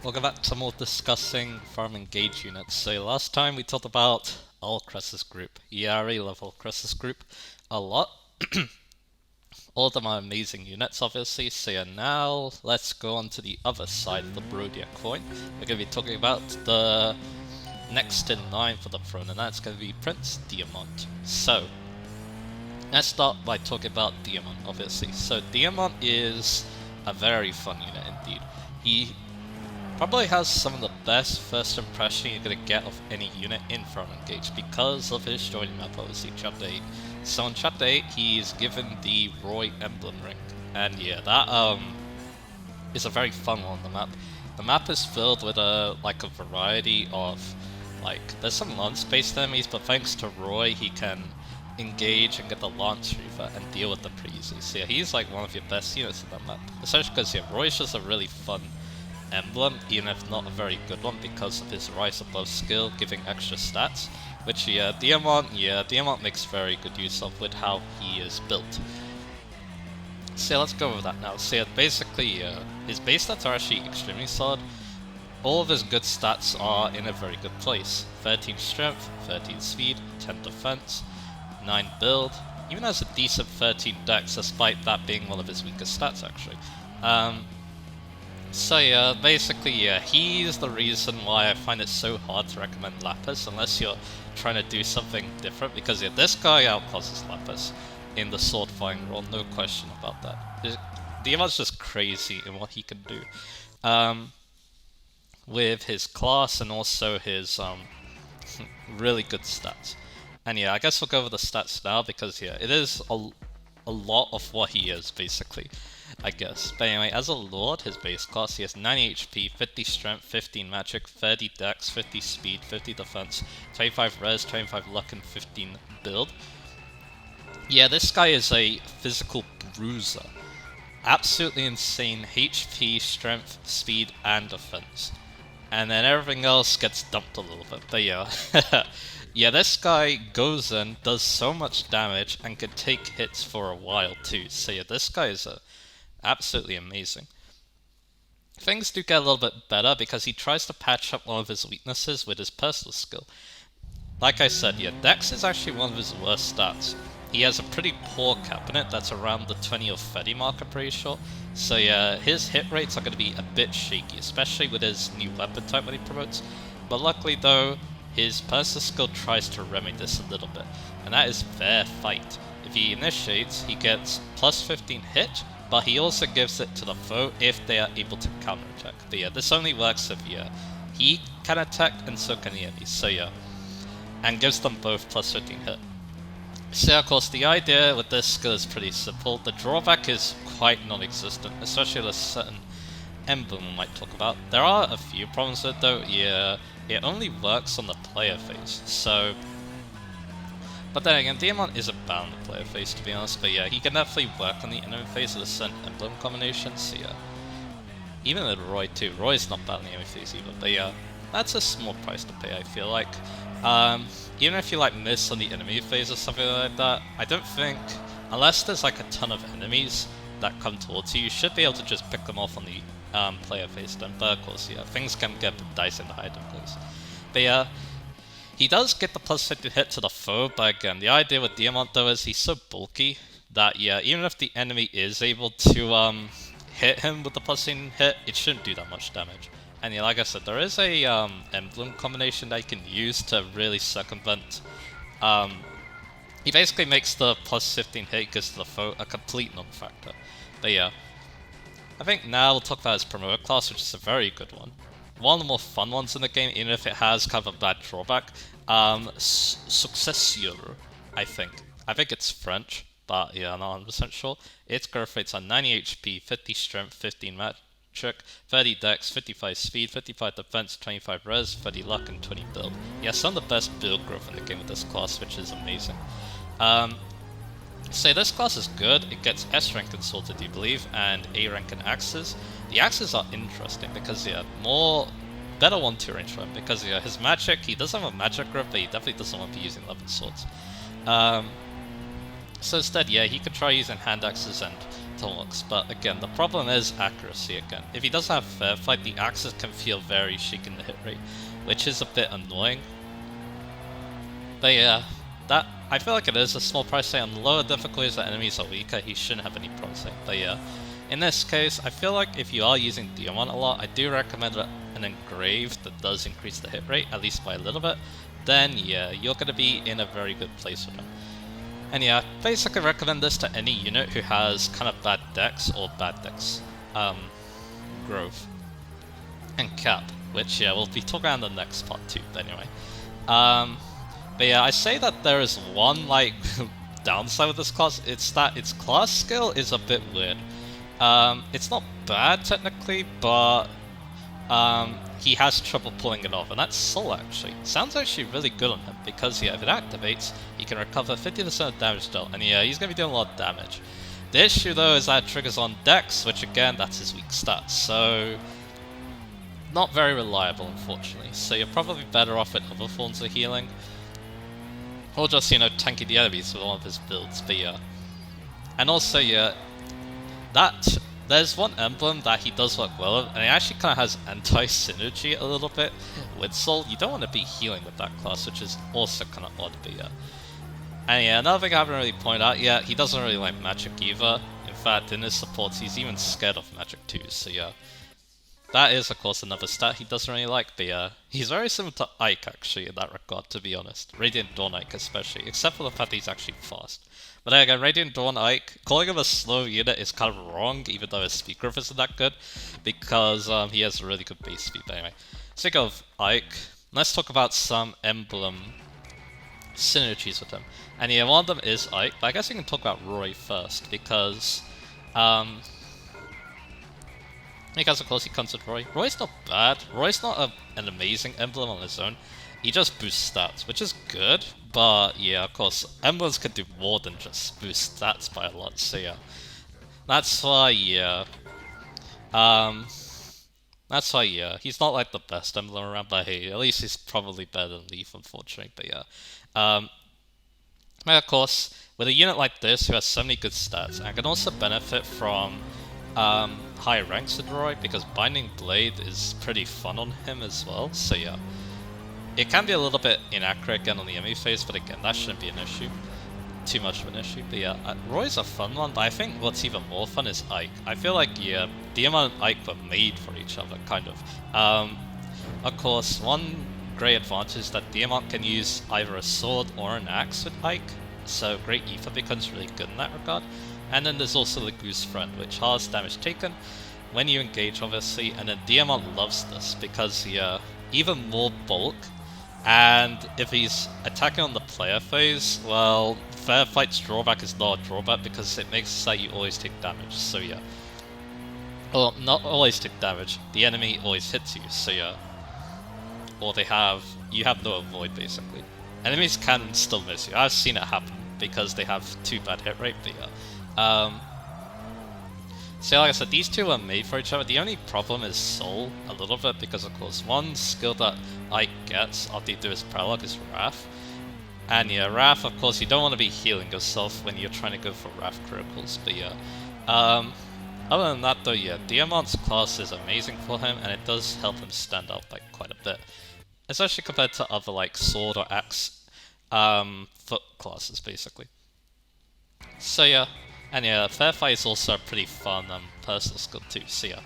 Welcome back to more discussing farm engage units. So last time we talked about Allcress's group. Yeah, I really love Allcress's group a lot. All of them are amazing units, obviously. So yeah, now let's go on to the other side of the Brodia coin. We're going to be talking about the next in line for the throne, and that's going to be Prince Diamant. So let's start by talking about Diamant, obviously. So Diamant is a very fun unit indeed. He probably has some of the best first impression you're going to get of any unit in Farm Engage because of his joining map, obviously, Chapter 8. So in Chapter 8, he's given the Roy Emblem Ring, and yeah, that is a very fun one on the map. The map is filled with a variety of, there's some lance-based enemies, but thanks to Roy, he can engage and get the Lance Reaver and deal with them pretty easily. So yeah, he's like one of your best units in that map, especially because yeah, Roy's just a really fun emblem, even if not a very good one because of his rise above skill giving extra stats, which Diamant makes very good use of with how he is built. So let's go over that now. So basically his base stats are actually extremely solid. All of his good stats are in a very good place. 13 strength, 13 speed, 10 defense, 9 build, even has a decent 13 dex despite that being one of his weakest stats actually. So yeah, basically yeah, he's the reason why I find it so hard to recommend Lapis unless you're trying to do something different, because yeah, this guy outclasses Lapis in the sword fighting role, no question about that. Diamant's just crazy in what he can do with his class and also his really good stats. And yeah, I guess we'll go over the stats now because yeah, it is a lot of what he is basically, I guess. But anyway, as a lord, his base class, he has 90 HP, 50 strength, 15 magic, 30 dex, 50 speed, 50 defense, 25 res, 25 luck, and 15 build. Yeah, this guy is a physical bruiser. Absolutely insane HP, strength, speed, and defense. And then everything else gets dumped a little bit, but yeah. Yeah, this guy goes in, does so much damage, and can take hits for a while too. So yeah, this guy is absolutely amazing. Things do get a little bit better because he tries to patch up one of his weaknesses with his personal skill. Like I said, yeah, Dex is actually one of his worst stats. He has a pretty poor cabinet that's around the 20 or 30 mark, I'm pretty sure. So yeah, his hit rates are going to be a bit shaky, especially with his new weapon type when he promotes. But luckily though, his personal skill tries to remedy this a little bit, and that is Fair Fight. If he initiates, he gets plus 15 hit, but he also gives it to the foe if they are able to counterattack. But yeah, this only works if he can attack and so can the enemies, so yeah. And gives them both plus 15 hit. So of course the idea with this skill is pretty simple. The drawback is quite non-existent, especially with a certain emblem we might talk about. There are a few problems with it though. Yeah, it only works on the player phase, so... But then again, Diamant is a bound player phase to be honest, but yeah, he can definitely work on the enemy phase with a certain emblem combination, so yeah. Even with Roy too, Roy's not bad on the enemy phase either, but yeah, that's a small price to pay I feel like. Even if you miss on the enemy phase or something like that, I don't think, unless there's a ton of enemies that come towards you, you should be able to just pick them off on the player phase then. But of course, yeah, things can get dicey in the hiding place. But yeah, he does get the plus 50 hit to the foe, but again, the idea with Diamant though is he's so bulky that yeah, even if the enemy is able to hit him with the plus 15 hit, it shouldn't do that much damage. And yeah, like I said, there is a emblem combination that you can use to really circumvent. He basically makes the plus 15 hit gives to the foe a complete non-factor. But yeah, I think now we'll talk about his promoter class, which is a very good one. One of the more fun ones in the game, even if it has kind of a bad drawback. Successeur, I think. I think it's French, but yeah, I'm not 100% sure. Its growth rates are 90 HP, 50 strength, 15 magic, 30 dex, 55 speed, 55 defense, 25 res, 30 luck, and 20 build. Yeah, some of the best build growth in the game with this class, which is amazing. So this class is good. It gets S rank in swords, I do believe, and A rank in axes. The axes are interesting because yeah, better 1-2 range for him because yeah, his magic, he does have a magic grip, but he definitely doesn't want to be using 11 swords. So instead, yeah, he could try using hand axes and Tomahawks, but again, the problem is accuracy again. If he doesn't have Fair Fight, the axes can feel very chic in the hit rate, which is a bit annoying. But yeah, that I feel like it is a small price tag. On lower difficulties that enemies are weaker, he shouldn't have any price tag. But yeah, in this case, I feel like if you are using Diamant a lot, I do recommend an engraved that does increase the hit rate, at least by a little bit. Then yeah, you're going to be in a very good place with him. And yeah, I basically recommend this to any unit who has kind of bad decks or bad decks. Grove. And Cap, which yeah, we'll be talking about in the next part too, but anyway. But yeah, I say that there is one, like, downside with this class, it's that its class skill is a bit weird. It's not bad technically, but he has trouble pulling it off, and that's Soul actually. Sounds actually really good on him, because yeah, if it activates, he can recover 50% of damage dealt, and yeah, he's going to be doing a lot of damage. The issue though is that it triggers on Dex, which again, that's his weak stats, so not very reliable unfortunately, so you're probably better off with other forms of healing. Or just, you know, tanking the enemies with one of his builds, but yeah. And also, yeah, there's one emblem that he does work well with, and it actually kind of has anti-synergy a little bit with Soul. You don't want to be healing with that class, which is also kind of odd, but yeah. And yeah, another thing I haven't really pointed out yet, he doesn't really like magic either. In fact, in his supports, he's even scared of magic too, so yeah. That is, of course, another stat he doesn't really like, but yeah, he's very similar to Ike, actually, in that regard, to be honest. Radiant Dawn Ike, especially, except for the fact that he's actually fast. But then again, Radiant Dawn Ike, calling him a slow unit is kind of wrong, even though his speed growth isn't that good, because he has a really good base speed. But anyway, speaking of Ike, let's talk about some emblem synergies with him. And yeah, one of them is Ike, but I guess we can talk about Roy first, because of course he comes with Roy. Roy's not bad. Roy's not an amazing emblem on his own. He just boosts stats, which is good, but yeah, of course, emblems can do more than just boost stats by a lot, so yeah. That's why, yeah. That's why, yeah, he's not like the best emblem around, but hey, at least he's probably better than Leaf, unfortunately, but yeah. And of course, with a unit like this who has so many good stats, and can also benefit from higher ranks with Roy, because Binding Blade is pretty fun on him as well, so yeah. It can be a little bit inaccurate again on the enemy phase, but again, that shouldn't be an issue. Too much of an issue, but yeah, Roy's a fun one, but I think what's even more fun is Ike. I feel like, yeah, Diamant and Ike were made for each other, kind of. Of course, one great advantage is that Diamant can use either a sword or an axe with Ike, so Great Ether becomes really good in that regard. And then there's also the Goose Friend, which halves damage taken when you engage, obviously, and then Diamant loves this, because, yeah, even more bulk, and if he's attacking on the player phase, well, Fair Fight's drawback is not a drawback, because it makes it that you always take damage, so yeah. Well, not always take damage, the enemy always hits you, so yeah. Or you have no avoid, basically. Enemies can still miss you, I've seen it happen, because they have too bad hit rate, but yeah. So like I said, these two are made for each other. The only problem is Soul, a little bit, because of course one skill that Ike gets after you do his prologue is Wrath. And yeah, Wrath, of course, you don't want to be healing yourself when you're trying to go for Wrath criticals, but yeah. Other than that though, yeah, Diamant's class is amazing for him, and it does help him stand out like quite a bit. Especially compared to other like Sword or Axe foot classes, basically. So yeah. And yeah, Fair Fight is also a pretty fun personal skill too, so yeah.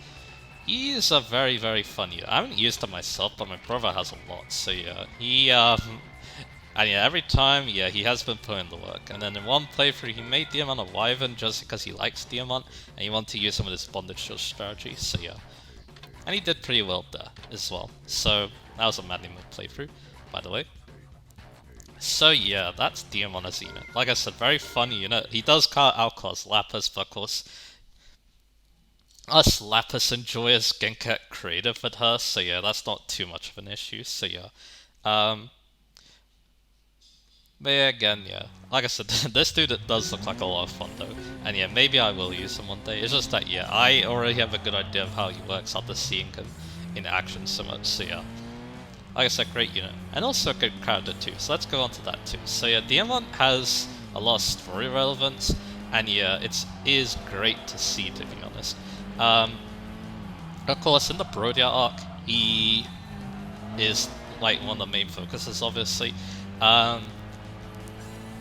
He is a very, very fun unit. I haven't used him myself, but my brother has a lot, so yeah. And yeah, every time, yeah, he has been putting the work. And then in one playthrough, he made Diamant a Wyvern just because he likes Diamant, and he wanted to use him with his Bondage Shield strategy, so yeah. And he did pretty well there, as well. So, that was a madly mode playthrough, by the way. So yeah, that's Diamant as a unit. Like I said, very fun unit. He does outclass Lapis, but of course, us Lapis enjoyers can get creative with her, so yeah, that's not too much of an issue, so yeah. But yeah, again, yeah. Like I said, this dude does look like a lot of fun though. And yeah, maybe I will use him one day. It's just that, yeah, I already have a good idea of how he works after seeing him in action so much, so yeah. Like I said, great unit. And also a good character too, so let's go on to that too. So yeah, Diamant has a lot of story relevance, And yeah, it is great to see, to be honest. Of course, in the Brodia arc, he is like one of the main focuses, obviously.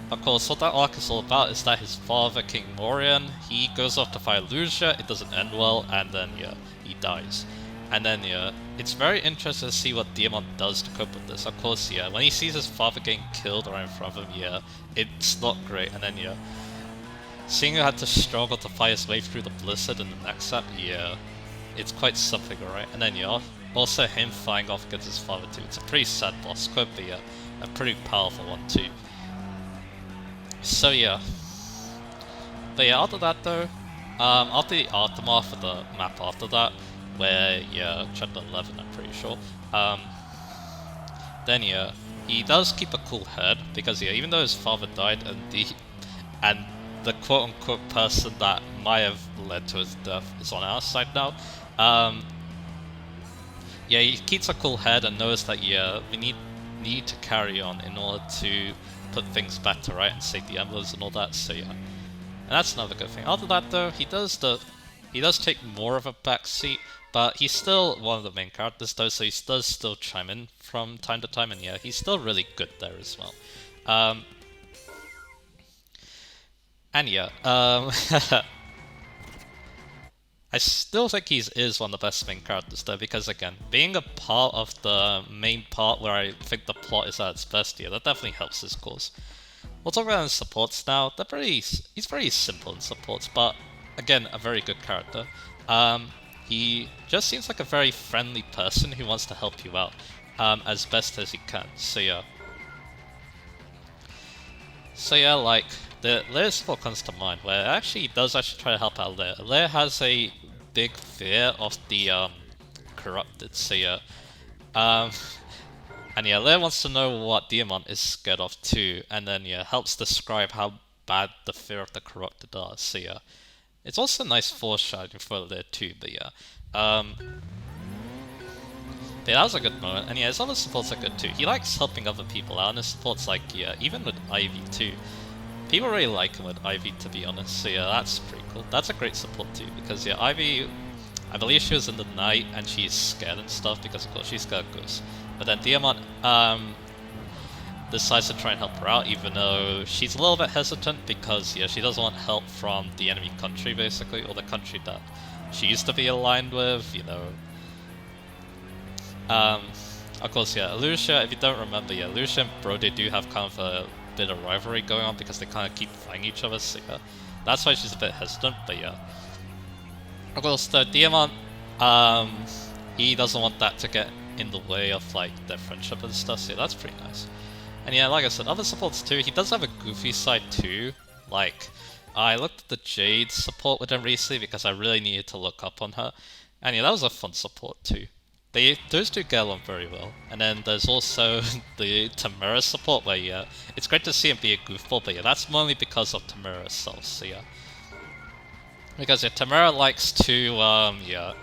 Of course, what that arc is all about is that his father, King Morian, he goes off to fight Lucia, it doesn't end well, and then, yeah, he dies. And then, yeah, it's very interesting to see what Diamant does to cope with this. Of course, yeah, when he sees his father getting killed right in front of him, yeah, it's not great. And then, yeah, seeing him had to struggle to fight his way through the Blizzard in the next app, yeah, it's quite something, alright? And then, yeah, also him fighting off against his father, too. It's a pretty sad boss, could be a pretty powerful one, too. So yeah, but yeah, after that though, after the aftermath of the map after that, where yeah, chapter 11 I'm pretty sure, then yeah, he does keep a cool head, because yeah, even though his father died and the quote-unquote person that might have led to his death is on our side now, yeah, he keeps a cool head and knows that yeah, we need to carry on in order to put things back to right and save the emblems and all that, so yeah. And that's another good thing. After that though, he does take more of a backseat, but he's still one of the main characters though, so he does still chime in from time to time, and yeah, he's still really good there as well. And yeah, I still think he is one of the best main characters though, because again, being a part of the main part where I think the plot is at its best, yeah, that definitely helps his cause. We'll talk about his supports now. He's very simple in supports, but again, a very good character. He just seems like a very friendly person who wants to help you out as best as he can. So yeah, like the Leia support comes to mind, where actually he does actually try to help out Leia. Leia has a big fear of the corrupted. So yeah, and yeah, Leia wants to know what Diamant is scared of too, and then yeah, helps describe how bad the fear of the corrupted are. So yeah, it's also nice foreshadowing for Leia too. But yeah, that was a good moment. And yeah, his other supports are good too. He likes helping other people out, and his supports like yeah, even with Ivy too. People really like him with Ivy, to be honest. So yeah, that's pretty cool. That's a great support too, because yeah, Ivy, I believe she was in the night and she's scared and stuff because of course she's scared of ghosts. But then Diamant decides to try and help her out, even though she's a little bit hesitant because yeah, she doesn't want help from the enemy country basically, or the country that she used to be aligned with, you know. Of course, yeah, Lucia, if you don't remember, yeah, Lucia and Brodia do have kind of a bit of rivalry going on because they kind of keep fighting each other, so yeah, that's why she's a bit hesitant, but yeah. Of course, the Diamant, he doesn't want that to get in the way of like their friendship and stuff, so yeah, that's pretty nice. And yeah, like I said, other supports too, he does have a goofy side too, like, I looked at the Jade support with him recently because I really needed to look up on her, and yeah, that was a fun support too. Those two get along very well. And then there's also the Tamara support where yeah, it's great to see him be a goofball, but yeah, that's mainly because of Tamara herself, so yeah. Because yeah, Tamara likes to, yeah.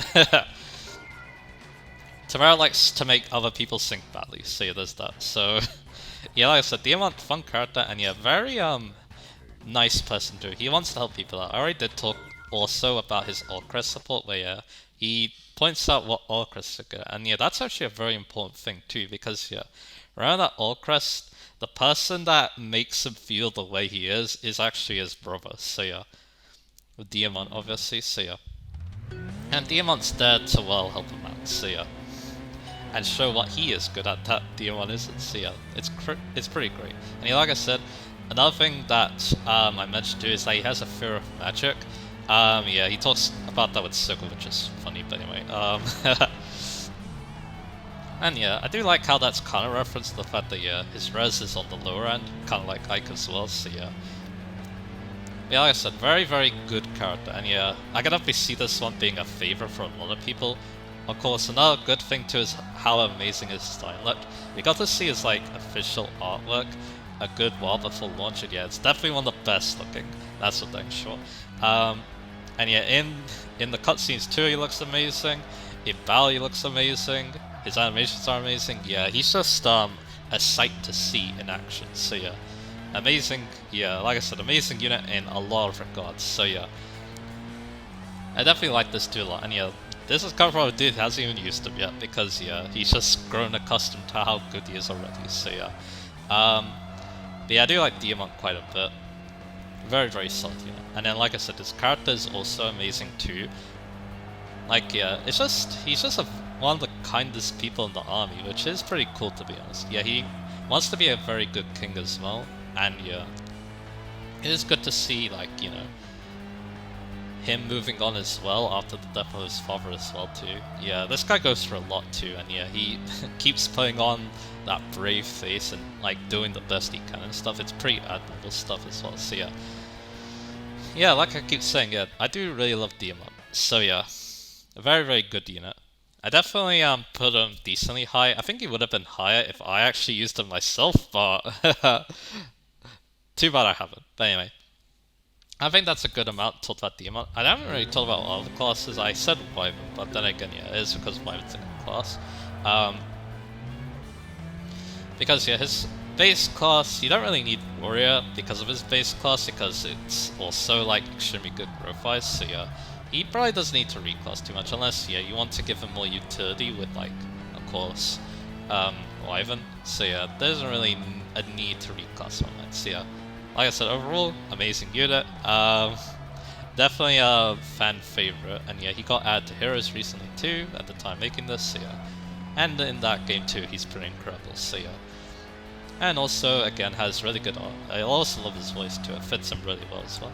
Tamara likes to make other people sing badly, so yeah, there's that. So, yeah, like I said, Diamant, fun character, and yeah, very, nice person too. He wants to help people out. I already did talk also about his Allcrest support, where yeah, he points out what Allcrests are good, and yeah, that's actually a very important thing too, because yeah, around that Allcrest, the person that makes him feel the way he is actually his brother, so yeah, with Diamant obviously, so yeah. And Diamant's there to well help him out, so yeah, and show what he is good at that Diamant isn't, so yeah, it's pretty great. And yeah, like I said, another thing that I mentioned too is that he has a fear of magic. Yeah, he talks about that with Circle, which is funny, but anyway, and yeah, I do like how that's kind of referenced to the fact that yeah, his res is on the lower end, kind of like Ike as well, so yeah. Yeah, like I said, very, very good character, and yeah, I can definitely see this one being a favorite for a lot of people. Of course, another good thing too is how amazing his style looked. We got to see his like official artwork a good while before launch, and yeah, it's definitely one of the best looking, that's for dang sure. And yeah, in the cutscenes too, he looks amazing. In battle, he looks amazing. His animations are amazing. Yeah, he's just a sight to see in action. So yeah, amazing, yeah, like I said, amazing unit in a lot of regards. So yeah, I definitely like this dude a lot. And yeah, this is coming from a dude who hasn't even used him yet because yeah, he's just grown accustomed to how good he is already. So yeah, but yeah, I do like Diamant quite a bit. Very, very solid unit. And then, like I said, his character is also amazing too. Like, yeah, he's just one of the kindest people in the army, which is pretty cool to be honest. Yeah, he wants to be a very good king as well, and yeah, it is good to see, like, you know, him moving on as well after the death of his father as well too. Yeah, this guy goes through a lot too, and yeah, he keeps putting on that brave face and like doing the best he can and stuff. It's pretty admirable stuff as well. So yeah, yeah, like I keep saying, yeah, I do really love Diamant. So yeah, a very, very good unit. I definitely put him decently high. I think he would have been higher if I actually used him myself, but too bad I haven't. But anyway, I think that's a good amount to talk about Diamant. I haven't really talked about all the classes. I said Wyvern, but then again, yeah, it is because Wyvern's a good class. Because yeah, his base class, you don't really need Warrior because of his base class, because it's also like extremely good growth-wise, so yeah, he probably doesn't need to reclass too much, unless yeah, you want to give him more utility with like, of course, Wyvern, so yeah, there isn't really a need to reclass on that, so yeah, like I said, overall, amazing unit, definitely a fan favorite, and yeah, he got added to Heroes recently too, at the time making this, so yeah, and in that game too, he's pretty incredible, so yeah. And also, again, has really good art. I also love his voice too, it fits him really well as well.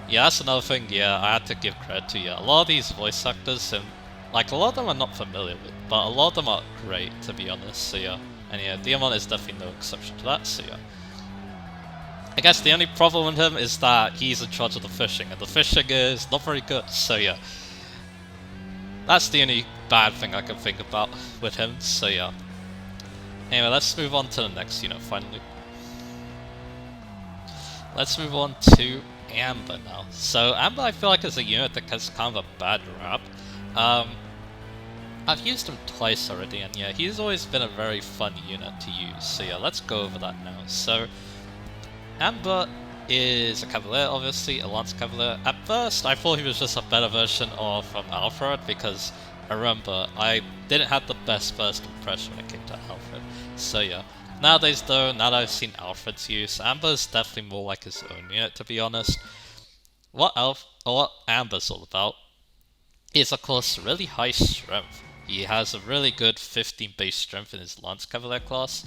Yeah, that's another thing, yeah, I had to give credit to, yeah, a lot of these voice actors, and like, a lot of them I'm not familiar with, but a lot of them are great, to be honest, so yeah. And yeah, Diamant is definitely no exception to that, so yeah. I guess the only problem with him is that he's in charge of the fishing, and the fishing is not very good, so yeah. That's the only bad thing I can think about with him, so yeah. Anyway, let's move on to the next unit, finally. Let's move on to Amber now. So, Amber I feel like is a unit that has kind of a bad rap. I've used him twice already, and yeah, he's always been a very fun unit to use. So yeah, let's go over that now. So, Amber is a Cavalier, obviously, a Lance Cavalier. At first, I thought he was just a better version of Alfred, because I remember I didn't have the best first impression when it came to Alfred. So yeah, nowadays though, now that I've seen Alfred's use, Amber's definitely more like his own unit, to be honest. What Amber's all about is, of course, really high strength. He has a really good 15 base strength in his Lance Cavalier class,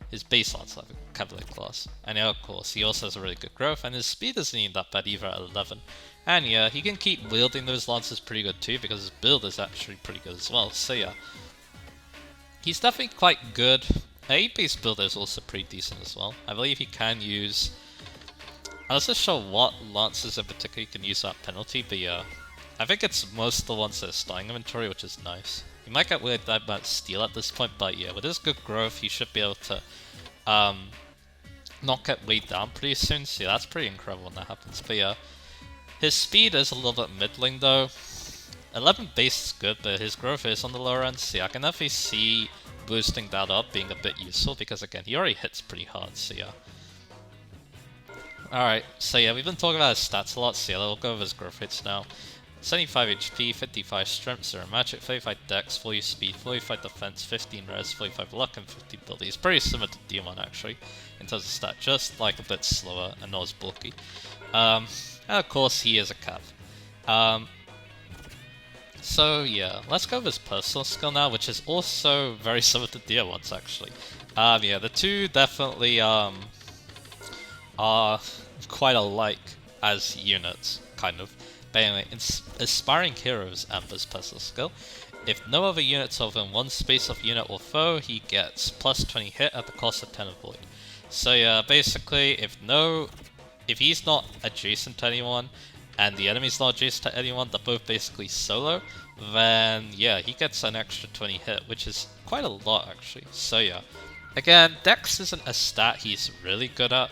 his base Lance Cavalier class. And yeah, of course, he also has a really good growth, and his speed isn't even that bad either at 11. And yeah, he can keep wielding those lances pretty good too, because his build is actually pretty good as well. So yeah, he's definitely quite good. A-base build is also pretty decent as well. I believe he can use... I'm not so sure what lances in particular you can use that penalty, but yeah, I think it's most of the ones that are starting inventory, which is nice. He might get weird about steal at this point, but yeah, with his good growth, he should be able to not get weighed down pretty soon, so yeah, that's pretty incredible when that happens. But yeah, his speed is a little bit middling though. 11 base is good, but his growth is on the lower end, so yeah, I can definitely see boosting that up being a bit useful, because again, he already hits pretty hard, so yeah. Alright, so yeah, we've been talking about his stats a lot, so yeah, we'll go over his growth rates now. 75 HP, 55 strength, 0 magic, 35 dex, 40 speed, 45 defense, 15 res, 45 luck, and 50 ability. It's pretty similar to Diamant actually, in terms of stat, just like a bit slower and not as bulky. And of course, he is a cav. So yeah, let's go with his personal skill now, which is also very similar to Diamant's actually. Yeah, the two definitely are quite alike as units, kind of. But anyway, Aspiring Hero is Amber's personal skill. If no other units are within one space of unit or foe, he gets plus 20 hit at the cost of 10 avoid. So yeah, basically, if he's not adjacent to anyone, and the enemy's not adjacent to anyone, they're both basically solo, then yeah, he gets an extra 20 hit, which is quite a lot actually. So yeah, again, Dex isn't a stat he's really good at,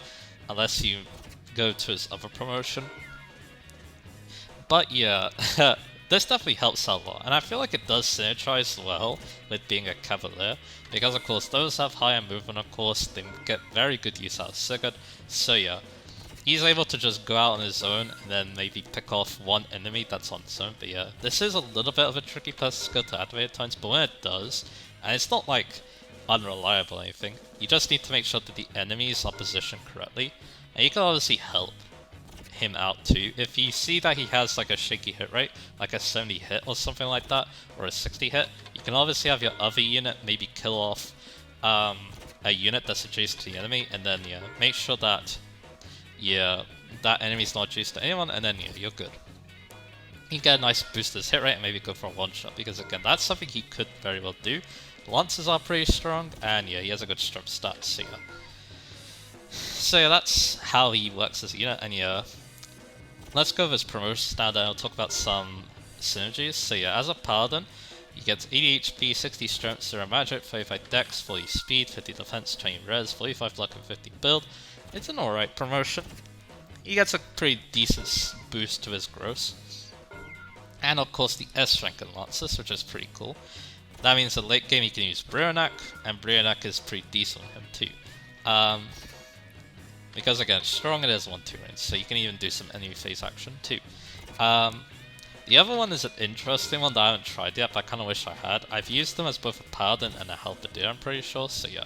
unless you go to his other promotion. But yeah, this definitely helps out a lot, and I feel like it does synergize well with being a Cavalier, because of course those have higher movement, of course, they get very good use out of Sigurd, so yeah. He's able to just go out on his own and then maybe pick off one enemy that's on his own, but yeah, this is a little bit of a tricky passive skill to activate at times, but when it does, and it's not like unreliable or anything, you just need to make sure that the enemies are positioned correctly, and you can obviously help him out too. If you see that he has like a shaky hit rate, like a 70 hit or something like that, or a 60 hit, you can obviously have your other unit maybe kill off a unit that's adjacent to the enemy, and then yeah, make sure that that enemy's not adjacent to anyone, and then yeah, you're good. You get a nice boost to his hit rate and maybe go for a one-shot, because again, that's something he could very well do. Lances are pretty strong, and yeah, he has a good strength stat, so yeah. So yeah, that's how he works as a unit, and yeah, let's go over his promotion now, then I'll talk about some synergies. So yeah, as a Paladin, you get 80 HP, 60 strength, 0 magic, 35 dex, 40 speed, 50 defense, 20 res, 45 luck, and 50 build. It's an alright promotion. He gets a pretty decent boost to his gross. And of course the S rank in Lances, which is pretty cool. That means in late game you can use Brodia, and Brodia is pretty decent on him too. Because again, strong, it is 1-2 range, so you can even do some enemy phase action too. The other one is an interesting one that I haven't tried yet, but I kind of wish I had. I've used them as both a Paladin and a Halberdier, I'm pretty sure, so yeah.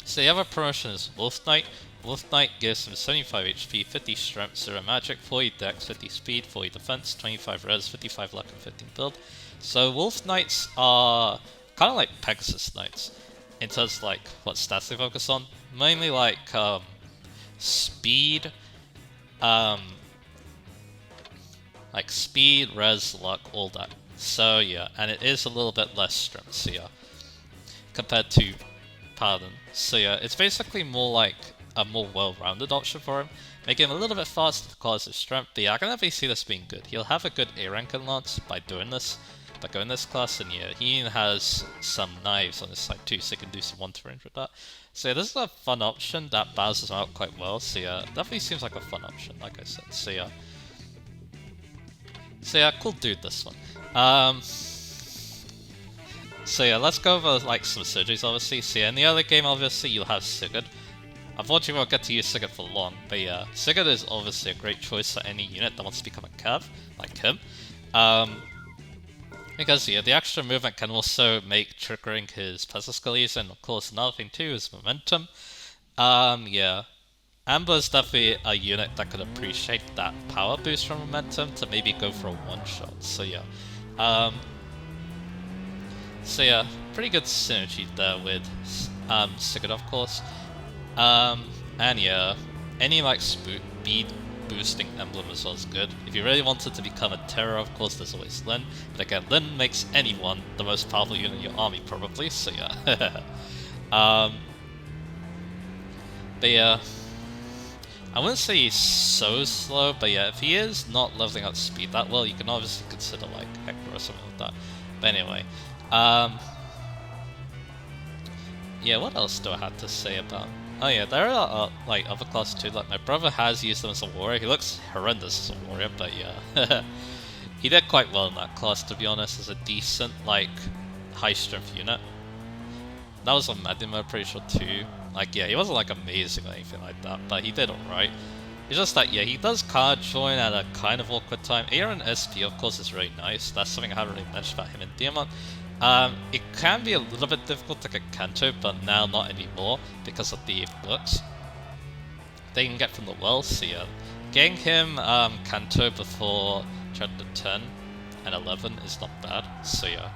So the other promotion is Wolf Knight. Wolf Knight gives him 75 HP, 50 strength, 0 magic, 40 dex, 50 speed, 40 defense, 25 res, 55 luck, and 15 build. So Wolf Knights are kind of like Pegasus Knights in terms of like what stats they focus on. Mainly like speed, res, luck, all that. So yeah, and it is a little bit less strength, so yeah, compared to Paladin. So yeah, it's basically more like a more well-rounded option for him, making him a little bit faster because of his strength. But yeah, I can definitely see this being good. He'll have a good A rank in Lance by doing this, by going this class, and yeah, he even has some knives on his side too, so he can do some 1-2 range with that. So yeah, this is a fun option that balances him out quite well. So yeah, definitely seems like a fun option, like I said. So yeah, cool dude, this one. So yeah, let's go over like some surgeries obviously. So yeah, in the early game obviously you'll have Sigurd. Unfortunately we won't get to use Sigurd for long, but yeah, Sigurd is obviously a great choice for any unit that wants to become a cav, like him. Because yeah, the extra movement can also make triggering his passive skill easier, and of course another thing too is momentum. Yeah, Amber is definitely a unit that could appreciate that power boost from momentum to maybe go for a one-shot, so yeah. So yeah, pretty good synergy there with Sigurd, of course. And yeah, any like speed boosting emblem as well is good. If you really wanted to become a terror, of course, there's always Lin. But again, Lin makes anyone the most powerful unit in your army, probably. So yeah. But yeah, I wouldn't say he's so slow, but yeah, if he is not leveling up speed that well, you can obviously consider like Hector or something like that. But anyway, yeah, what else do I have to say about? Oh yeah, there are like other classes too. Like my brother has used them as a warrior. He looks horrendous as a warrior, but yeah, he did quite well in that class, to be honest, as a decent like high strength unit. That was on Madima, I'm pretty sure too. Like yeah, he wasn't like amazing or anything like that, but he did alright. It's just that yeah, he does card join at a kind of awkward time. AR and SP of course is really nice. That's something I haven't really mentioned about him in Diamant. It can be a little bit difficult to get Kanto, but now not anymore because of the books they can get from the wells. So yeah, getting him Kanto before chapter 10 and 11 is not bad. So yeah.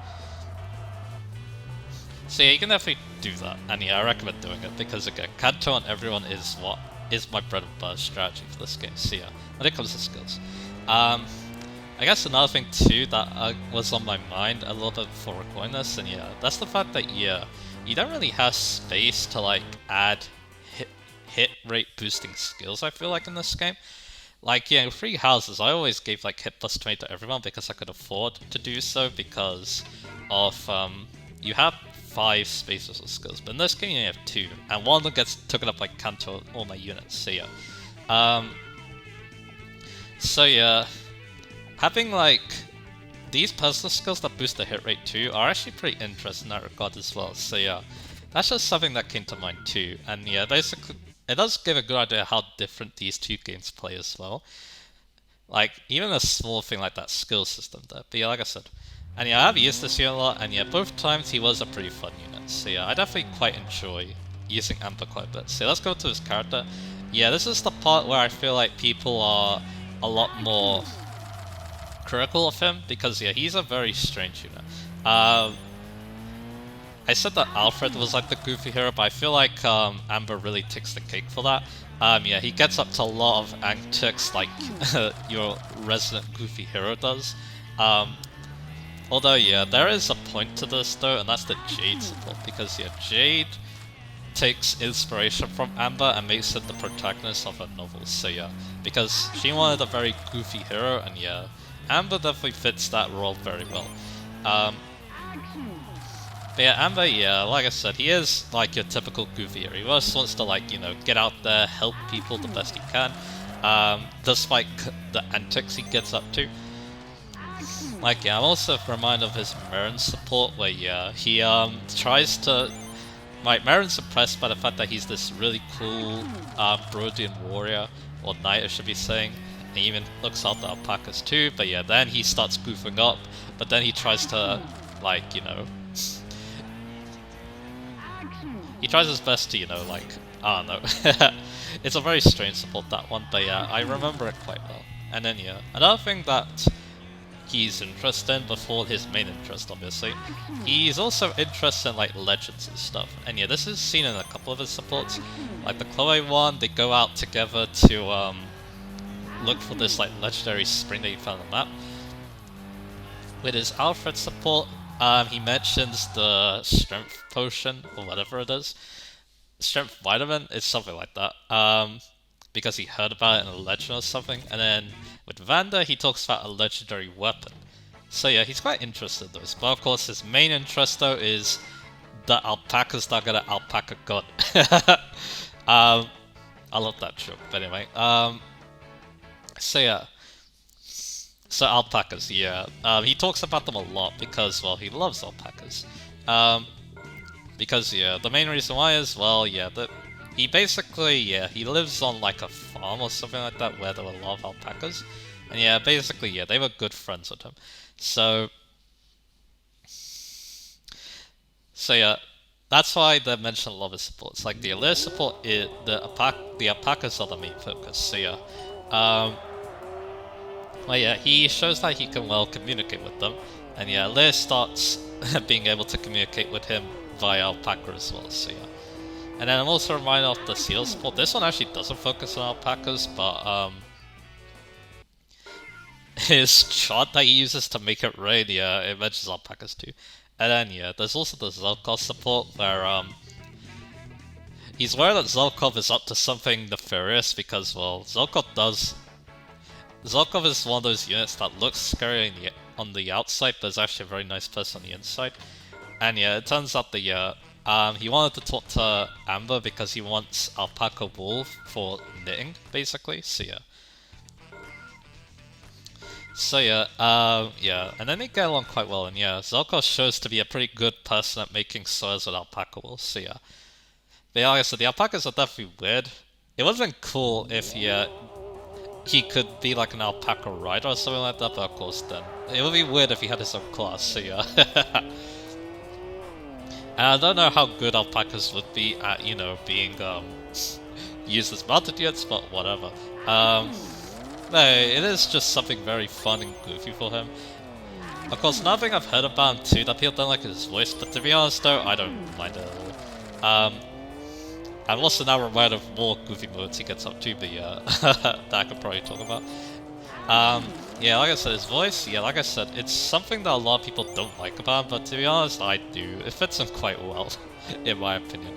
So yeah, you can definitely do that, and yeah, I recommend doing it because again, Kanto on everyone is what is my bread and butter strategy for this game. So yeah, when it comes to skills, I guess another thing too that was on my mind a little bit before recording this, and yeah, that's the fact that yeah, you don't really have space to like add hit rate boosting skills. I feel like in this game, like yeah, in Free Houses, I always gave like hit plus 20 to everyone because I could afford to do so because of you have 5 spaces of skills, but in this game you only have 2, and one of them gets taken up like Kanto all my units. So yeah, having like these personal skills that boost the hit rate too are actually pretty interesting in that regard as well. So yeah, that's just something that came to mind too. And yeah, basically it does give a good idea how different these two games play as well. Like even a small thing like that skill system there. But yeah, like I said, and yeah, I've used this unit a lot, and yeah, both times he was a pretty fun unit. So yeah, I definitely quite enjoy using Amber quite a bit. So let's go to his character. Yeah, this is the part where I feel like people are a lot more critical of him, because yeah, he's a very strange unit. I said that Alfred was like the goofy hero, but I feel like Amber really takes the cake for that. Yeah, he gets up to a lot of antics like your resident goofy hero does. Although yeah, there is a point to this though, and that's the Jade support, because yeah, Jade takes inspiration from Amber and makes it the protagonist of her novels. So yeah, because she wanted a very goofy hero, and yeah, Amber definitely fits that role very well. But yeah, Amber, yeah, like I said, he is like your typical goofy hero. He just wants to like, you know, get out there, help people the best he can, despite the antics he gets up to. Like yeah, I'm also reminded of his Marin support, where yeah, he tries to. Like Marin's impressed by the fact that he's this really cool Brodian warrior, or knight I should be saying. And he even looks out the alpacas too, but yeah, then he starts goofing up, but then he tries to, like, you know, he tries his best to, you know, like, I don't know. It's a very strange support, that one, but yeah, I remember it quite well. And then yeah, another thing that he's interested in, before his main interest obviously, he's also interested in like legends and stuff. And yeah, this is seen in a couple of his supports. Like the Chloe one, they go out together to look for this like legendary spring that he found on the map. With his Alfred support, he mentions the strength potion, or whatever it is. Strength vitamin, it's something like that. Because he heard about it in a legend or something. And then with Vanda, he talks about a legendary weapon. So yeah, he's quite interested in those. But of course, his main interest though is the alpacas that got an alpaca god. I love that joke. But anyway, so yeah. So alpacas, yeah. He talks about them a lot because, well, he loves alpacas. Because, yeah, the main reason why is, well, yeah, he basically, yeah, he lives on like a farm or something like that where there were a lot of alpacas. And yeah, basically, yeah, they were good friends with him. So yeah, that's why they mention a lot of his supports. Like the Alir support, the alpacas are the main focus. So yeah, well, yeah, he shows that he can well communicate with them, and yeah, Lear starts being able to communicate with him via alpaca as well. So yeah, and then I'm also reminded of the seal support. This one actually doesn't focus on alpacas, but his chart that he uses to make it rain, yeah, it mentions alpacas too. And then yeah, there's also the Zelkov support where he's aware that Zelkov is up to something nefarious because, well, Zelkov is one of those units that looks scary on the outside, but is actually a very nice person on the inside. And yeah, it turns out that yeah, he wanted to talk to Amber because he wants alpaca wool for knitting, basically. So yeah. So yeah, yeah, and then they get along quite well, and yeah, Zelkov shows to be a pretty good person at making swords with alpaca wool. So yeah, but yeah, like I said, the alpacas are definitely weird. It would have been cool if yeah, he could be like an alpaca rider or something like that, but of course then it would be weird if he had his own class, so yeah. And I don't know how good alpacas would be at, you know, being used as mounted units, but whatever. No, it is just something very fun and goofy for him. Of course, another thing I've heard about him too that people don't like is his voice, but to be honest though, I don't mind it at all. I'm also now reminded of more goofy modes he gets up to, but yeah, that I could probably talk about. Yeah, like I said, his voice, yeah, like I said, it's something that a lot of people don't like about him, but to be honest, I do. It fits him quite well, in my opinion.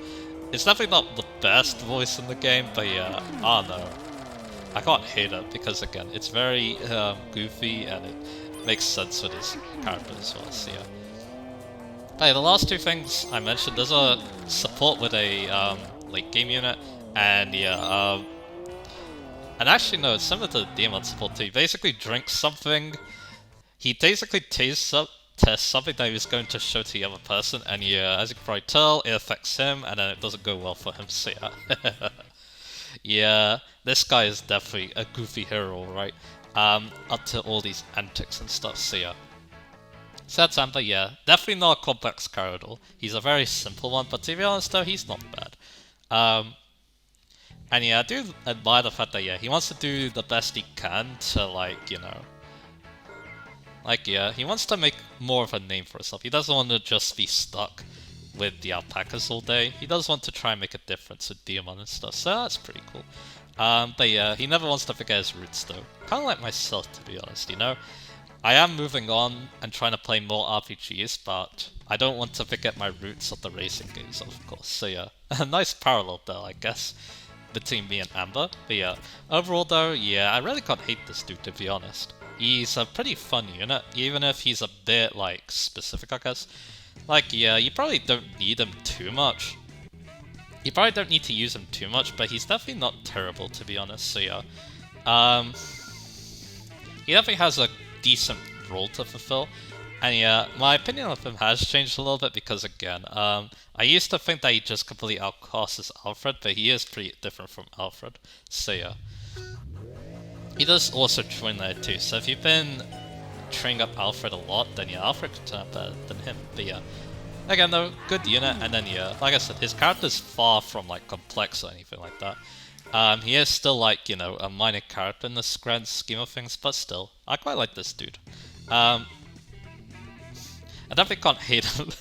It's definitely not the best voice in the game, but yeah, I don't know. I can't hate it, because again, it's very goofy, and it makes sense with his character as well, so yeah. But yeah, the last two things I mentioned, there's a support with a late game unit, and yeah, And actually, no, it's similar to the Diamant support too. He basically drinks something. He basically tests something that he was going to show to the other person, and yeah, as you can probably tell, it affects him, and then it doesn't go well for him, so yeah. Yeah, this guy is definitely a goofy hero, right? Up to all these antics and stuff, so yeah. Sad Santa, yeah, definitely not a complex character. He's a very simple one, but to be honest though, he's not bad. And yeah, I do admire the fact that yeah, he wants to do the best he can to yeah, he wants to make more of a name for himself. He doesn't want to just be stuck with the alpacas all day. He does want to try and make a difference with Diamant and stuff, so that's pretty cool. But yeah, he never wants to forget his roots though. Kinda like myself, to be honest, you know? I am moving on and trying to play more RPGs, but I don't want to forget my roots of the racing games, of course. So yeah, a nice parallel there, I guess, between me and Amber. But yeah, overall though, yeah, I really can't hate this dude, to be honest. He's a pretty fun unit, even if he's a bit, like, specific, I guess. Like, yeah, you probably don't need him too much. You probably don't need to use him too much, but he's definitely not terrible, to be honest, so yeah. He definitely has a decent role to fulfill. And yeah, my opinion of him has changed a little bit because, again, I used to think that he just completely outclasses Alfred, but he is pretty different from Alfred, so yeah. He does also join there too, so if you've been training up Alfred a lot, then yeah, Alfred could turn out better than him, but yeah. Again though, good unit, and then yeah, like I said, his character's far from like complex or anything like that. He is still like, you know, a minor character in this grand scheme of things, but still, I quite like this dude. I definitely can't hate him,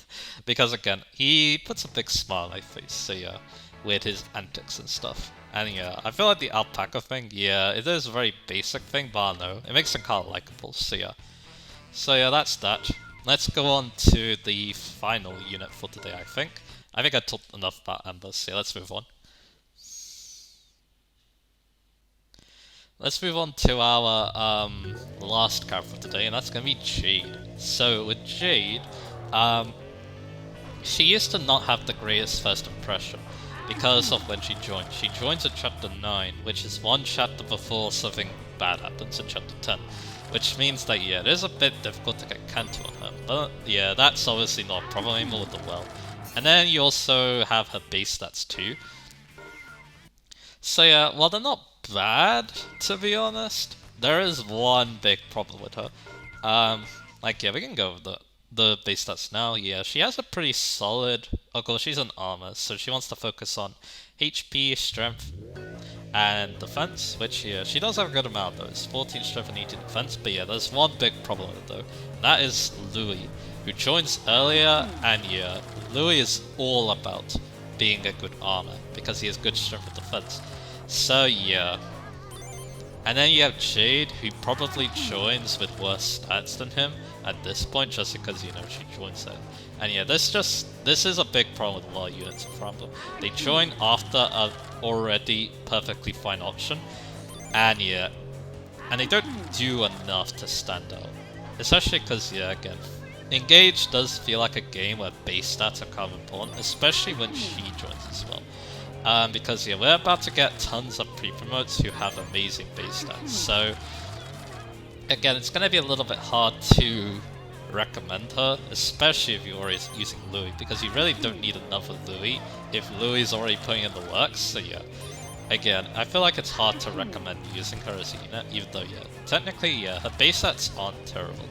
because again, he puts a big smile on my face, so yeah, with his antics and stuff. And yeah, I feel like the alpaca thing, yeah, it is a very basic thing, but I don't know, it makes him kind of likable, so yeah. So yeah, that's that. Let's go on to the final unit for today, I think. I think I talked enough about Amber, so yeah, let's move on. Let's move on to our last character for today, and that's going to be Jade. So with Jade, she used to not have the greatest first impression because of when she joined. She joins in Chapter 9, which is one chapter before something bad happens in Chapter 10. Which means that, yeah, it is a bit difficult to get Kanto on her. But, yeah, that's obviously not a problem anymore with the well. And then you also have her base stats too. So, yeah, while they're not bad, to be honest, there is one big problem with her. Like, yeah, we can go over the base stats now. Yeah, she has a pretty solid... Of course, she's an armor, so she wants to focus on HP, strength, and defense, which, yeah, she does have a good amount of those. 14 strength and 18 defense, but yeah, there's one big problem with it though. And that is Louis, who joins earlier, and yeah, Louis is all about being a good armor, because he has good strength and defense. So yeah. And then you have Jade, who probably joins with worse stats than him at this point, just because, you know, she joins it. And yeah, this is a big problem with a lot of units in Fire Emblem. They join after a already perfectly fine option, and yeah, and they don't do enough to stand out. Especially because, yeah, again, Engage does feel like a game where base stats are kind of important, especially when she joins as well. Because yeah, we're about to get tons of pre-promotes who have amazing base stats, so again, it's going to be a little bit hard to recommend her, especially if you're already using Louis, because you really don't need another Louis if Louis is already putting in the work, so yeah. Again, I feel like it's hard to recommend using her as a unit, even though, yeah, technically, yeah, her base stats aren't terrible.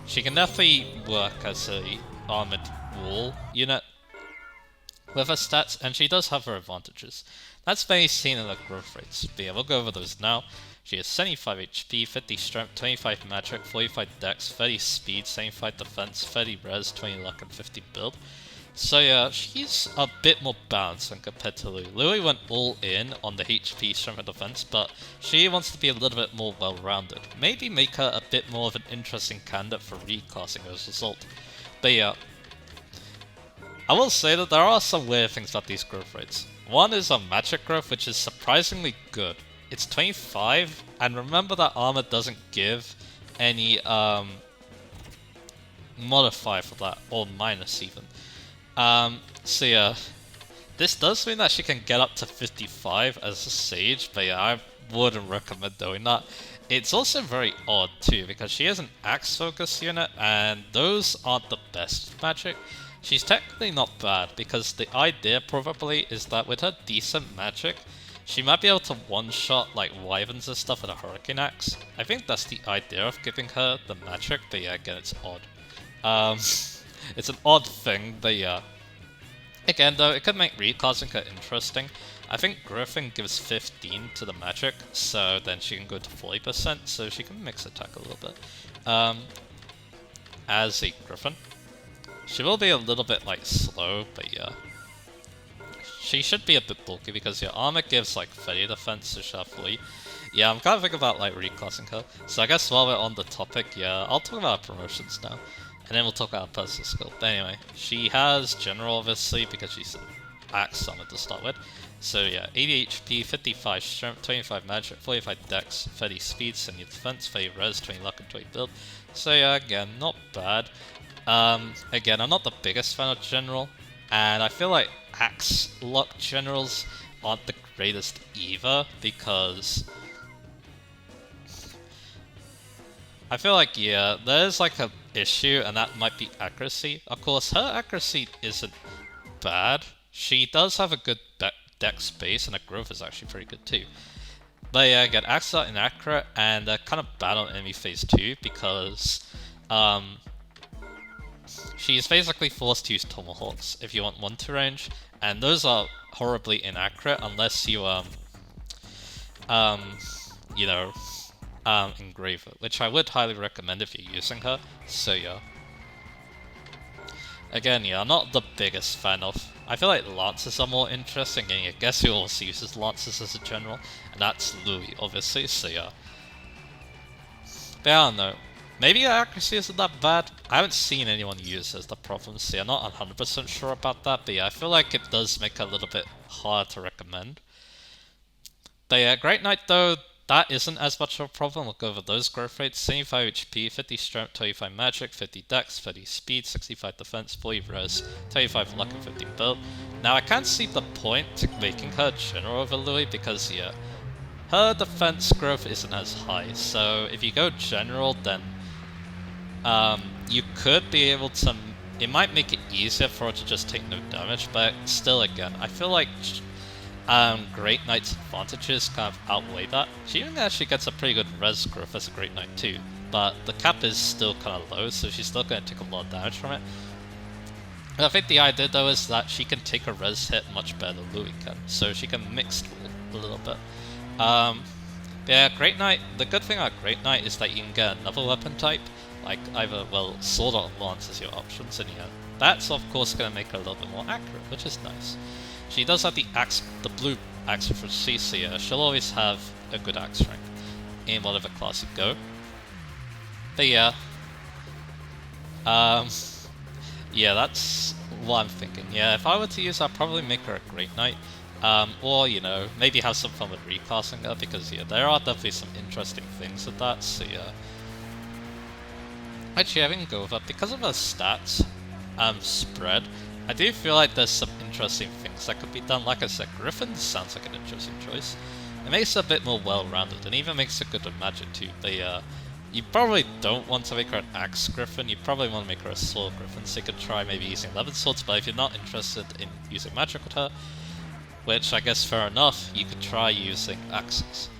She can definitely work as a armored wall unit with her stats, and she does have her advantages. That's mainly seen in her growth rates, but yeah, we'll go over those now. She has 75 HP, 50 strength, 25 magic, 45 dex, 30 speed, 75 defense, 30 res, 20 luck, and 50 build. So yeah, she's a bit more balanced when compared to Louis. Louis went all in on the HP, strength, and defense, but she wants to be a little bit more well-rounded. Maybe make her a bit more of an interesting candidate for reclassing as a result. But yeah, I will say that there are some weird things about these growth rates. One is a magic growth, which is surprisingly good. It's 25, and remember that armor doesn't give any modifier for that, or minus even. So yeah, this does mean that she can get up to 55 as a sage, but yeah, I wouldn't recommend doing that. It's also very odd too, because she has an axe focus unit, and those aren't the best magic. She's technically not bad, because the idea probably is that with her decent magic, she might be able to one-shot like wyverns and stuff with a hurricane axe. I think that's the idea of giving her the magic, but yeah, again, it's odd. It's an odd thing, but yeah. Again, though, it could make reclassing her interesting. I think Griffin gives 15 to the magic, so then she can go to 40%, so she can mix attack a little bit. As a Griffin, she will be a little bit like slow, but yeah. She should be a bit bulky because your armor gives like 30 defense, so she'll have 40. Yeah, I'm kind of thinking about like reclassing her. So I guess while we're on the topic, yeah, I'll talk about promotions now. And then we'll talk about personal skill. But anyway, she has general obviously because she's an axe summon to start with. So yeah, 80 HP, 55 strength, 25 magic, 45 dex, 30 speed, 70 defense, 30 res, 20 luck, and 20 build. So yeah, again, not bad. Again, I'm not the biggest fan of general, and I feel like axe luck generals aren't the greatest either, because I feel like, yeah, there's like a issue, and that might be accuracy. Of course, her accuracy isn't bad. She does have a good dex base, and her growth is actually pretty good too. But yeah, again, axes are inaccurate, and they're kind of bad on enemy phase 2, because she's basically forced to use tomahawks if you want 1-2 range, and those are horribly inaccurate unless you engrave it, which I would highly recommend if you're using her. So yeah. Again, yeah, I'm not the biggest fan of. I feel like lances are more interesting, and I guess who also uses lances as a general, and that's Louis, obviously. So yeah. But I don't know. Maybe her accuracy isn't that bad. I haven't seen anyone use it as the problem, so I'm not 100% sure about that. But yeah, I feel like it does make it a little bit hard to recommend. But yeah, Great Knight though, that isn't as much of a problem. We'll go over those growth rates. 75 HP, 50 strength, 25 magic, 50 dex, 30 speed, 65 defense, 40 res, 25 luck, and 50 build. Now I can't see the point to making her general over Louis because, yeah, her defense growth isn't as high. So if you go general, then you could be able to... It might make it easier for her to just take no damage, but still, again, I feel like Great Knight's advantages kind of outweigh that. She even actually gets a pretty good res growth as a Great Knight too, but the cap is still kind of low, so she's still going to take a lot of damage from it. And I think the idea though is that she can take a res hit much better than Louis can, so she can mix a little bit. Yeah, Great Knight, the good thing about Great Knight is that you can get another weapon type, like either, well, sword or lance as your options, and yeah, that's of course going to make her a little bit more accurate, which is nice. She does have the axe, the blue axe for CC, so she'll always have a good axe rank in whatever class you go. But yeah, yeah, that's what I'm thinking. Yeah, if I were to use her, I'd probably make her a Great Knight. Or, you know, maybe have some fun with reclassing her, because yeah, there are definitely some interesting things with that, so yeah. Actually, I can go with her, because of her stats, spread, I do feel like there's some interesting things that could be done. Like I said, Griffin sounds like an interesting choice. It makes it a bit more well-rounded, and even makes it good with magic too. But you probably don't want to make her an axe Griffin, you probably want to make her a sword Griffin, so you could try maybe using 11 swords, but if you're not interested in using magic with her, which I guess fair enough, you could try using axes.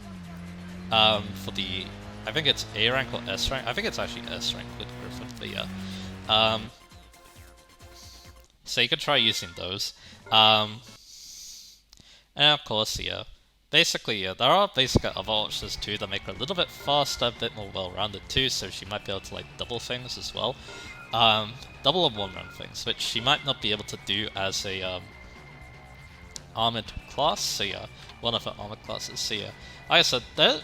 For the, I think it's A rank or S rank, I think it's actually S rank with Griffin, but yeah. So you could try using those. And of course, yeah. Basically, yeah, there are basically other options too that make her a little bit faster, a bit more well-rounded too, so she might be able to like double things as well. Double or one-run things, which she might not be able to do as a armored class, so yeah, one of her armored classes, so yeah. Like I said,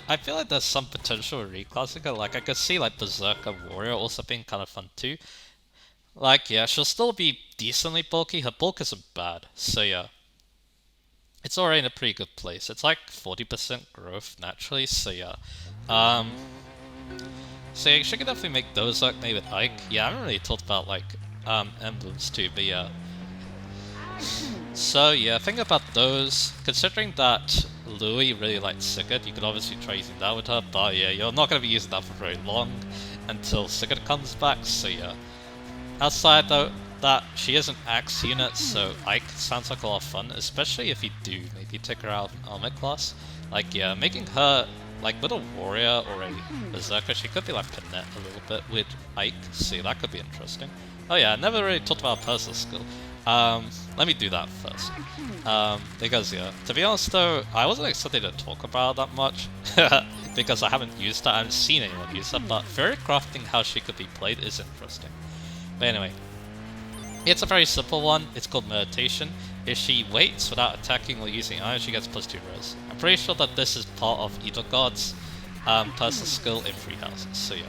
I feel like there's some potential with reclassing her, like I could see like Berserker Warrior also being kind of fun too. Like, yeah, she'll still be decently bulky, her bulk isn't bad, so yeah. It's already in a pretty good place, it's like 40% growth naturally, so yeah. So yeah, she could definitely make those like maybe with Ike. Yeah, I haven't really talked about like, emblems too, but yeah. So yeah, think about those, considering that Louis really likes Sigurd, you could obviously try using that with her, but yeah, you're not going to be using that for very long until Sigurd comes back, so yeah. Outside though, that she is an axe unit, so Ike sounds like a lot of fun, especially if you do maybe take her out of an armor class. Like yeah, making her like with a warrior or a berserker, she could be like Panette a little bit with Ike, so that could be interesting. Oh yeah, I never really talked about personal skill. Let me do that first. Because yeah, to be honest though, I wasn't excited to talk about that much, because I haven't used that, I haven't seen anyone use that, but fairy crafting how she could be played is interesting. But anyway, it's a very simple one, it's called Meditation. If she waits without attacking or using iron, she gets +2 res. I'm pretty sure that this is part of either god's personal skill in 3 houses, so yeah.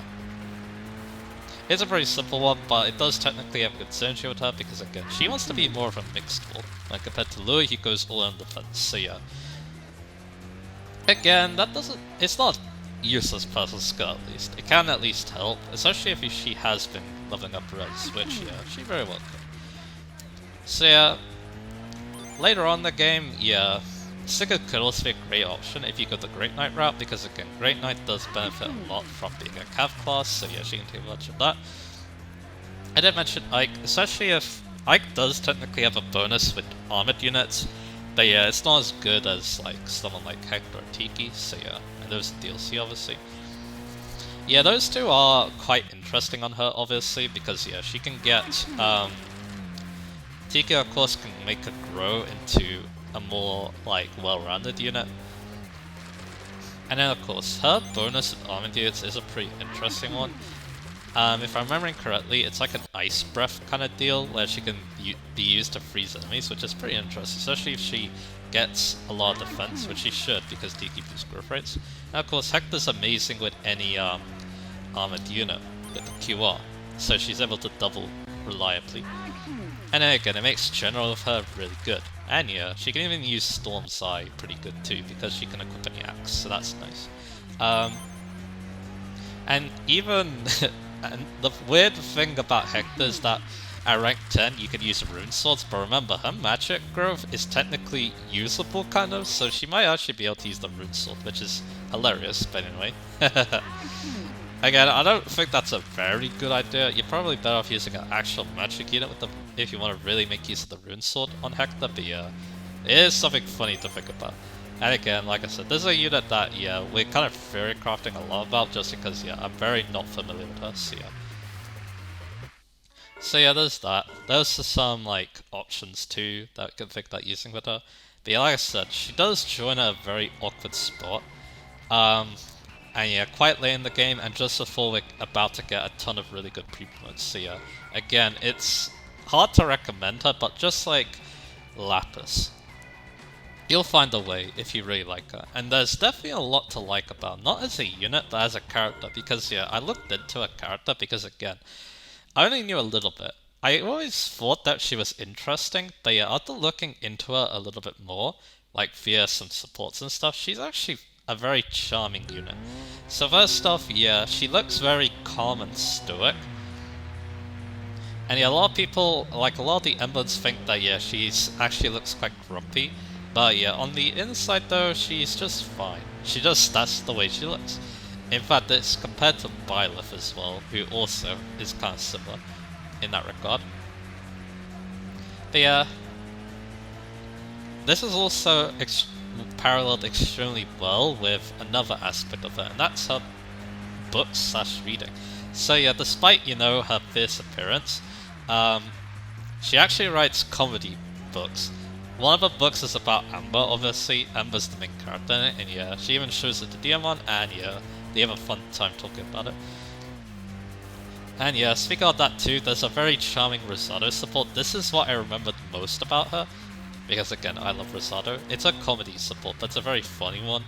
It's a very simple one, but it does technically have good synergy with her because again, she wants to be more of a mixed wall. Like compared to Louis, he goes all in defense, so yeah. Again, that doesn't, it's not useless personal skill at least. It can at least help, especially if she has been leveling up res, which yeah, she very well could. So yeah, later on in the game, yeah, Sigurd could also be a great option if you go the Great Knight route, because again, Great Knight does benefit a lot from being a cav class, so yeah, she can take advantage of that. I did mention Ike, especially if Ike does technically have a bonus with armored units, but yeah, it's not as good as like someone like Hector or Tiki, so yeah, and those DLC obviously. Yeah, those two are quite interesting on her obviously, because yeah, she can get, Tiki of course can make her grow into a more like well-rounded unit. And then of course, her bonus with armored units is a pretty interesting one. If I'm remembering correctly, it's like an ice breath kind of deal where she can be used to freeze enemies, which is pretty interesting, especially if she gets a lot of defense, which she should because Tiki boosts growth rates. Now of course, Hector's amazing with any armored unit with the QR, so she's able to double reliably. And then again, it makes general of her really good. And yeah, she can even use Storm's Eye pretty good too, because she can equip any axe, so that's nice. And even, and the weird thing about Hector is that at rank 10 you can use rune swords, but remember, her magic growth is technically usable kind of, so she might actually be able to use the rune sword, which is hilarious, but anyway. Again, I don't think that's a very good idea. You're probably better off using an actual magic unit with them if you want to really make use of the rune sword on Hector, but yeah, it is something funny to think about. And again, like I said, this is a unit that, yeah, we're kind of theory crafting a lot about just because, yeah, I'm very not familiar with her, so yeah. So yeah, there's that. Those are some, like, options too that I can think about using with her. But yeah, like I said, she does join a very awkward spot. And yeah, quite late in the game, and just before we're about to get a ton of really good pre-promotes. So yeah, again, it's hard to recommend her, but just like Lapis, you'll find a way if you really like her. And there's definitely a lot to like about her, not as a unit, but as a character, because yeah, I looked into her character because again, I only knew a little bit. I always thought that she was interesting, but yeah, after looking into her a little bit more, like via some supports and stuff, she's actually a very charming unit. So first off, yeah, she looks very calm and stoic. And yeah, a lot of people, like a lot of the emblems think that yeah, she's actually looks quite grumpy. But yeah, on the inside though, she's just fine. That's the way she looks. In fact, it's compared to Byleth as well, who also is kind of similar in that regard. But yeah, this is also paralleled extremely well with another aspect of her, and that's her books / reading. So yeah, despite, you know, her fierce appearance, she actually writes comedy books. One of her books is about Amber, obviously. Amber's the main character in it, and yeah, she even shows it to Diamant, and yeah, they have a fun time talking about it. And yeah, speaking of that too, there's a very charming Rosado support. This is what I remembered most about her, because again, I love Rosado. It's a comedy support, but it's a very funny one.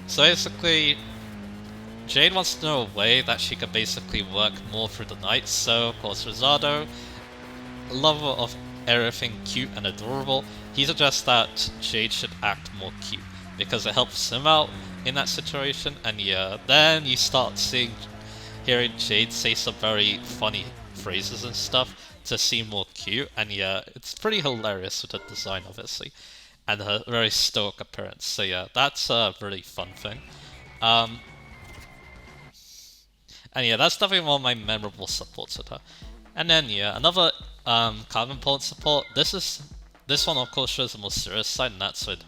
So basically, Jade wants to know a way that she can basically work more through the night, so of course Rosado, lover of everything cute and adorable, he suggests that Jade should act more cute, because it helps him out in that situation, and yeah, then you start hearing Jade say some very funny phrases and stuff to seem more cute, and yeah, it's pretty hilarious with the design obviously. and her very stoic appearance. So yeah, that's a really fun thing. Um, and yeah, that's definitely one of my memorable supports with her. And then yeah, another kind of important support. This one of course shows the more serious side, and that's with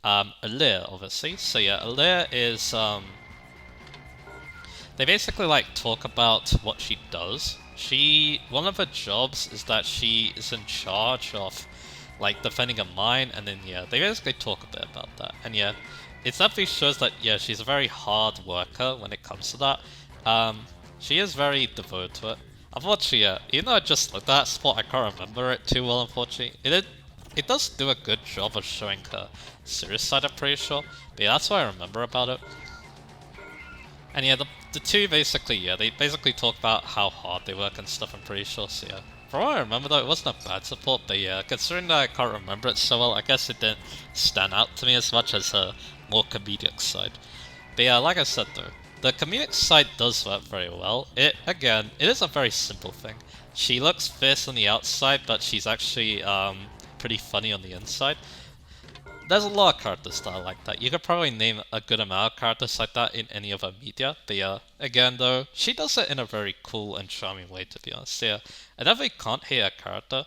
Alir, obviously. So yeah, Alir is they basically like talk about what she does. One of her jobs is that she is in charge of like defending a mine, and then yeah, they basically talk a bit about that. And yeah, it definitely shows that yeah, she's a very hard worker when it comes to that. She is very devoted to it. Unfortunately, yeah, even though I just looked at that spot, I can't remember it too well. Unfortunately, it does do a good job of showing her serious side, I'm pretty sure. But yeah, that's what I remember about it. And yeah, the two basically, yeah, they basically talk about how hard they work and stuff, I'm pretty sure, so yeah. From what I remember though, it wasn't a bad support, but yeah, considering that I can't remember it so well, I guess it didn't stand out to me as much as her more comedic side. But yeah, like I said though, the comedic side does work very well. Again, it is a very simple thing. She looks fierce on the outside, but she's actually pretty funny on the inside. There's a lot of characters that are like that. You could probably name a good amount of characters like that in any other media. But yeah, again though, she does it in a very cool and charming way, to be honest. So yeah, I definitely can't hate her character.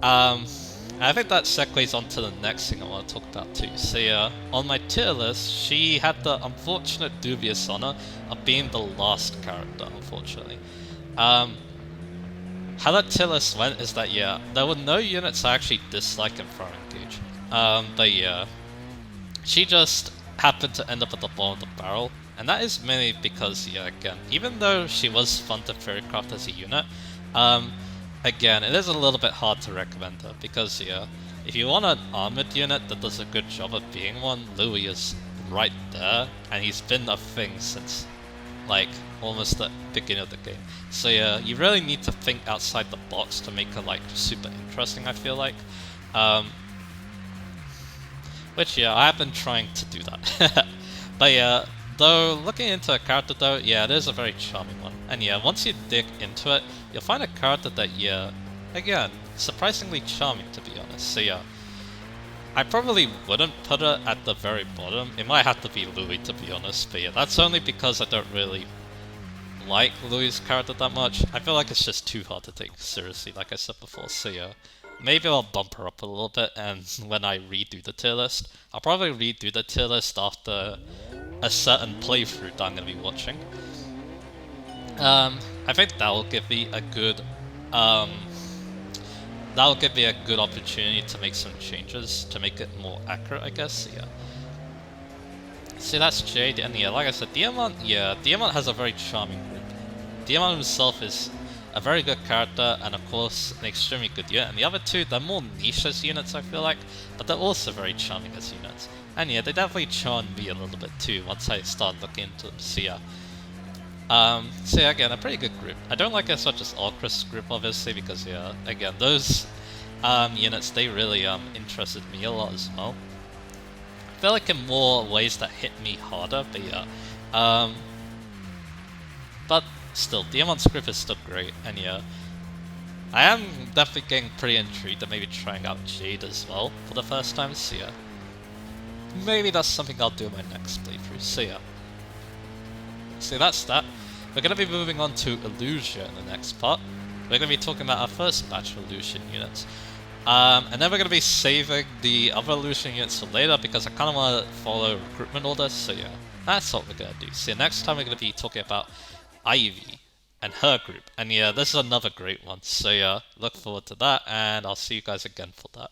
I think that segues on to the next thing I want to talk about too. So yeah, on my tier list, she had the unfortunate dubious honor of being the last character, unfortunately. How that tier list went is that yeah, there were no units I actually dislike in Fire Engage. But yeah, she just happened to end up at the bottom of the barrel, and that is mainly because, yeah, again, even though she was fun to Fairycraft as a unit, again, it is a little bit hard to recommend her, because, yeah, if you want an armored unit that does a good job of being one, Louis is right there, and he's been a thing since, like, almost the beginning of the game. So yeah, you really need to think outside the box to make her, like, super interesting, I feel like. Which, yeah, I have been trying to do that. But yeah, though, looking into a character though, yeah, it is a very charming one. And yeah, once you dig into it, you'll find a character that, yeah, again, surprisingly charming, to be honest. So yeah, I probably wouldn't put it at the very bottom. It might have to be Louis, to be honest. But yeah, that's only because I don't really like Louis' character that much. I feel like it's just too hard to take seriously, like I said before. So yeah, maybe I'll bump her up a little bit, and when I redo the tier list, I'll probably redo the tier list after a certain playthrough that I'm going to be watching. I think that will give me a good, opportunity to make some changes to make it more accurate, I guess. Yeah. See, that's Jade, and yeah, like I said, Diamant has a very charming group. Diamant himself is a very good character, and of course, an extremely good unit. And the other two, they're more niche as units, I feel like, but they're also very charming as units. And yeah, they definitely charmed me a little bit too once I started looking into them. So yeah. So yeah, again, a pretty good group. I don't like it as much as Alcris' group, obviously, because yeah, again, those units, they really interested me a lot as well. I feel like in more ways that hit me harder, but yeah. But still, Diamant's group is still great, and yeah, I am definitely getting pretty intrigued and maybe trying out Jade as well for the first time, so yeah. Maybe that's something I'll do in my next playthrough, so yeah. So that's that. We're going to be moving on to Illusion in the next part. We're going to be talking about our first batch of Illusion units. And then we're going to be saving the other Illusion units for later because I kind of want to follow recruitment order, so yeah, that's what we're going to do. So next time we're going to be talking about Ivy and her group, and yeah, this is another great one, so yeah, look forward to that, and I'll see you guys again for that.